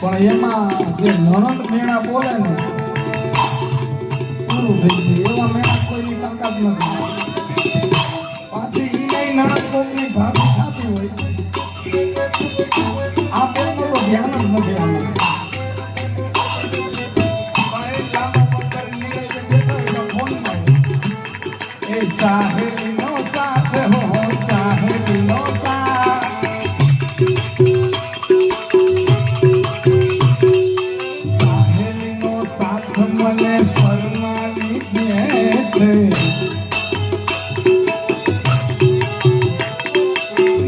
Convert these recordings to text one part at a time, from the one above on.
પણ એમાં જે નણંદ મેણા બોલે ને પૂરું થઈ ગયું. એવા મેણા કોઈની તાકાત નથી. પાછી ઈ નણંદ કોકની ભાભી થતી હોય આ પેલો તો ધ્યાન જ નથી આમાં. સાહેબ નો સાથ હો સાહેબ નો સાથ સાહેબ નો છે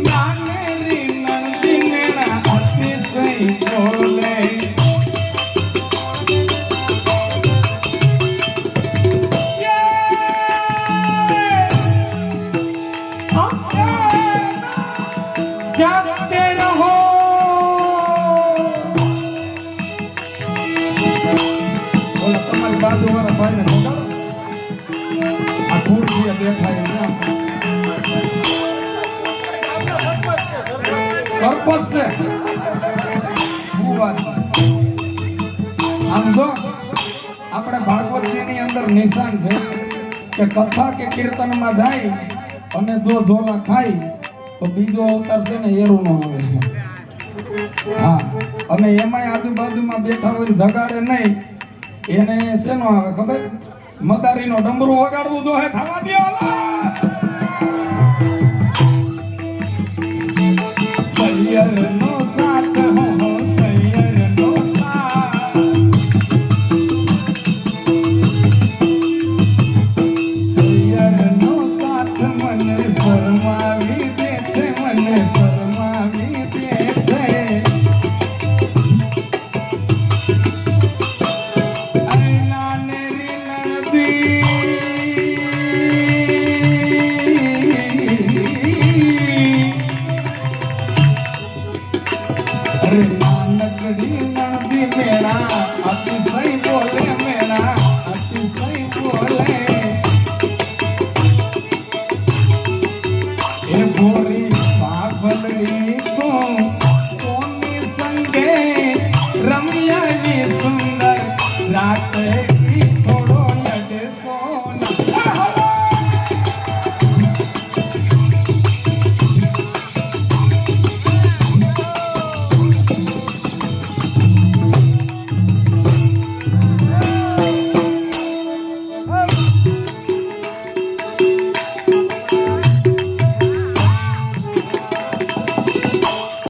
નાનેરી નણંદી મેણા અતિશય બોલે જાતે રહો બોલા તમારી બાજુવાળા ભાઈને બોલાવો આ ખુરશી દેખાય ના સરપંચ છે શું વાત આમ જો આપણે ભાગવતજીની અંદર નિશાન છે કે કથા કે કીર્તનમાં જાય અને જો ઝોલા ખાય તો બીજો અવતાર છે ને એરું નો આવે હા અને એમાંય આજુબાજુમાં બેઠા હોય જગાડે નહીં એને શેનો આવે ખબર મદારીનો ડમરું વગાડવું જો હે થવા દે સૈયરનો સાથ હો સૈયરનો સાથ સૈયરનો સાથ મને શરમાવી દે છે મને શરમાવી દે છે અરે નાનેરી નણંદી અરે નાનકડી નણંદી મેળા અતિશય બોલે મેળા અતિશય બોલે એ ભોરી પાગલડી